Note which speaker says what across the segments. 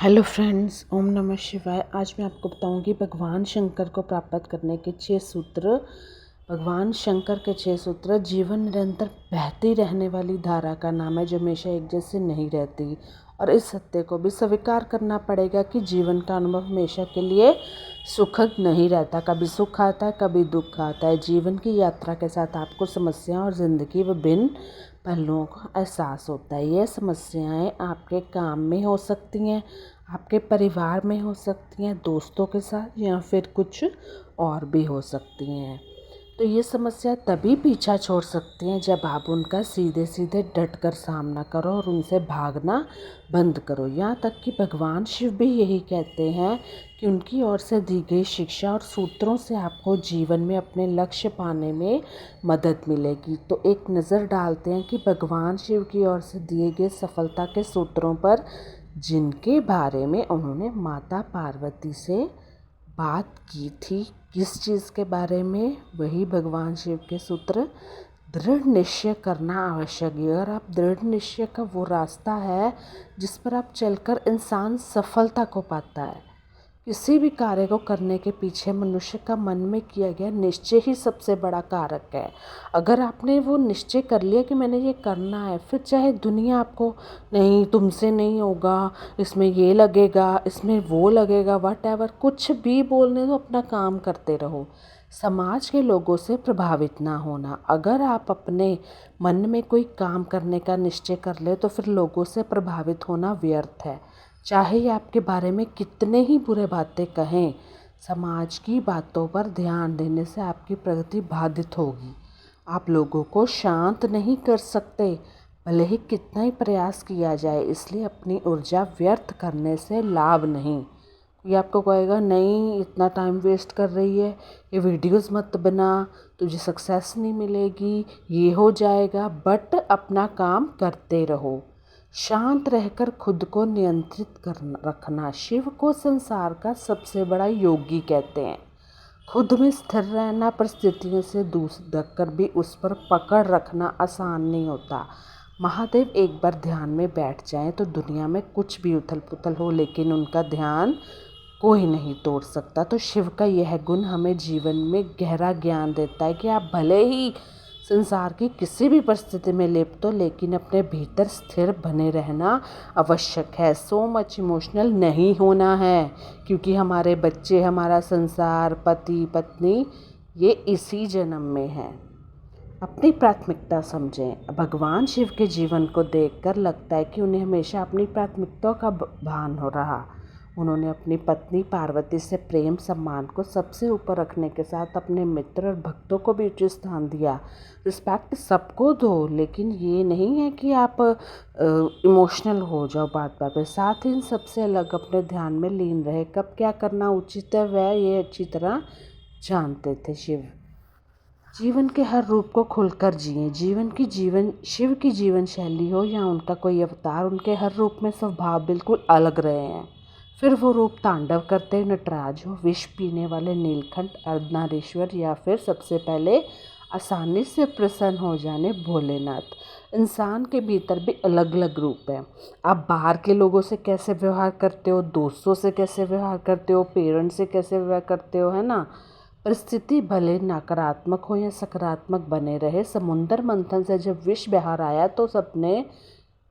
Speaker 1: Hello friends, ओम नमः शिवाय। आज मैं आपको बताऊंगी भगवान शंकर को प्राप्त करने के 6 सूत्र। भगवान शंकर के 6 सूत्र जीवन निरंतर बहती रहने वाली धारा का नाम है जो हमेशा एक जैसे नहीं रहती। और इस सत्य को भी स्वीकार करना पड़ेगा कि जीवन का अनुभव हमेशा के लिए सुखद नहीं रहता। कभी सुख आता है, कभी दुख आता है। जीवन की यात्रा के साथ आपको समस्याएं और ज़िंदगी विभिन्न पहलुओं का एहसास होता है। ये समस्याएं आपके काम में हो सकती हैं, आपके परिवार में हो सकती हैं, दोस्तों के साथ, या फिर कुछ और भी हो सकती हैं। तो ये समस्या तभी पीछा छोड़ सकती हैं जब आप उनका सीधे सीधे डट कर सामना करो और उनसे भागना बंद करो। यहाँ तक कि भगवान शिव भी यही कहते हैं कि उनकी ओर से दी गई शिक्षा और सूत्रों से आपको जीवन में अपने लक्ष्य पाने में मदद मिलेगी। तो एक नज़र डालते हैं कि भगवान शिव की ओर से दिए गए सफलता के सूत्रों पर, जिनके बारे में उन्होंने माता पार्वती से बात की थी। किस चीज़ के बारे में? वही भगवान शिव के सूत्र। दृढ़ निश्चय करना आवश्यक है। और आप दृढ़ निश्चय का वो रास्ता है जिस पर आप चलकर इंसान सफलता को पाता है। किसी भी कार्य को करने के पीछे मनुष्य का मन में किया गया निश्चय ही सबसे बड़ा कारक है। अगर आपने वो निश्चय कर लिया कि मैंने ये करना है, फिर चाहे दुनिया आपको नहीं, तुमसे नहीं होगा, इसमें ये लगेगा, इसमें वो लगेगा, व्हाटएवर कुछ भी बोलने दो, अपना काम करते रहो। समाज के लोगों से प्रभावित ना होना। अगर आप अपने मन में कोई काम करने का निश्चय कर ले तो फिर लोगों से प्रभावित होना व्यर्थ है। चाहे ये आपके बारे में कितने ही बुरे बातें कहें, समाज की बातों पर ध्यान देने से आपकी प्रगति बाधित होगी। आप लोगों को शांत नहीं कर सकते, भले ही कितना ही प्रयास किया जाए। इसलिए अपनी ऊर्जा व्यर्थ करने से लाभ नहीं। ये आपको कहेगा नहीं, इतना टाइम वेस्ट कर रही है, ये वीडियोस मत बना, तुझे सक्सेस नहीं मिलेगी, ये हो जाएगा। बट अपना काम करते रहो। शांत रहकर खुद को नियंत्रित कर रखना। शिव को संसार का सबसे बड़ा योगी कहते हैं। खुद में स्थिर रहना, परिस्थितियों से दूर रखकर भी उस पर पकड़ रखना आसान नहीं होता। महादेव एक बार ध्यान में बैठ जाएं तो दुनिया में कुछ भी उथल पुथल हो, लेकिन उनका ध्यान कोई नहीं तोड़ सकता। तो शिव का यह गुण हमें जीवन में गहरा ज्ञान देता है कि आप भले ही संसार की किसी भी परिस्थिति में लिप्त हो, लेकिन अपने भीतर स्थिर बने रहना आवश्यक है। सो मच इमोशनल नहीं होना है, क्योंकि हमारे बच्चे, हमारा संसार, पति पत्नी, ये इसी जन्म में है। अपनी प्राथमिकता समझें। भगवान शिव के जीवन को देखकर लगता है कि उन्हें हमेशा अपनी प्राथमिकताओं का भान हो रहा। उन्होंने अपनी पत्नी पार्वती से प्रेम सम्मान को सबसे ऊपर रखने के साथ अपने मित्र और भक्तों को भी उचित स्थान दिया। रिस्पेक्ट सबको दो, लेकिन ये नहीं है कि आप इमोशनल हो जाओ बात बात पे। साथ ही सबसे अलग अपने ध्यान में लीन रहे। कब क्या करना उचित है वह ये अच्छी तरह जानते थे शिव। जीवन के हर रूप को खुलकर जिए। शिव की जीवन शैली हो या उनका कोई अवतार, उनके हर रूप में स्वभाव बिल्कुल अलग रहे हैं। फिर वो रूप तांडव करते हुए नटराज हो, विष पीने वाले नीलकंठ, अर्धनारीश्वर, या फिर सबसे पहले आसानी से प्रसन्न हो जाने भोलेनाथ। इंसान के भीतर भी अलग अलग रूप है। आप बाहर के लोगों से कैसे व्यवहार करते हो, दोस्तों से कैसे व्यवहार करते हो, पेरेंट्स से कैसे व्यवहार करते हो, है ना। परिस्थिति भले नकारात्मक हो या सकारात्मक बने रहे, समुद्र मंथन से जब विष बाहर आया तो सबने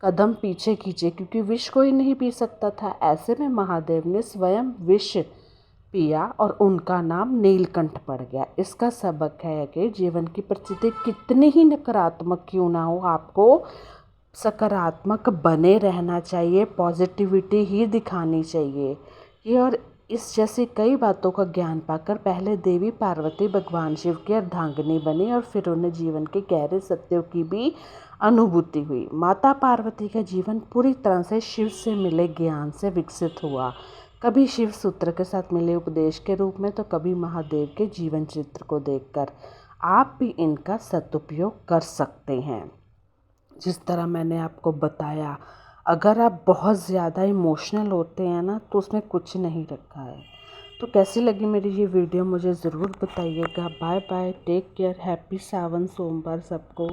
Speaker 1: कदम पीछे खींचे, क्योंकि विष कोई नहीं पी सकता था। ऐसे में महादेव ने स्वयं विष पिया और उनका नाम नीलकंठ पड़ गया। इसका सबक है कि जीवन की परिस्थिति कितनी ही नकारात्मक क्यों ना हो, आपको सकारात्मक बने रहना चाहिए, पॉजिटिविटी ही दिखानी चाहिए। ये और इस जैसी कई बातों का ज्ञान पाकर पहले देवी पार्वती भगवान शिव की अर्धांगिनी बनी और फिर उन्हें जीवन के गहरे सत्यों की भी अनुभूति हुई। माता पार्वती का जीवन पूरी तरह से शिव से मिले ज्ञान से विकसित हुआ। कभी शिव सूत्र के साथ मिले उपदेश के रूप में, तो कभी महादेव के जीवन चित्र को देखकर। आप भी इनका सदुपयोग कर सकते हैं। जिस तरह मैंने आपको बताया, अगर आप बहुत ज़्यादा इमोशनल होते हैं ना, तो उसमें कुछ नहीं रखा है। तो कैसी लगी मेरी ये वीडियो मुझे ज़रूर बताइएगा। Bye bye, take care, happy Sawan सोमवार सबको।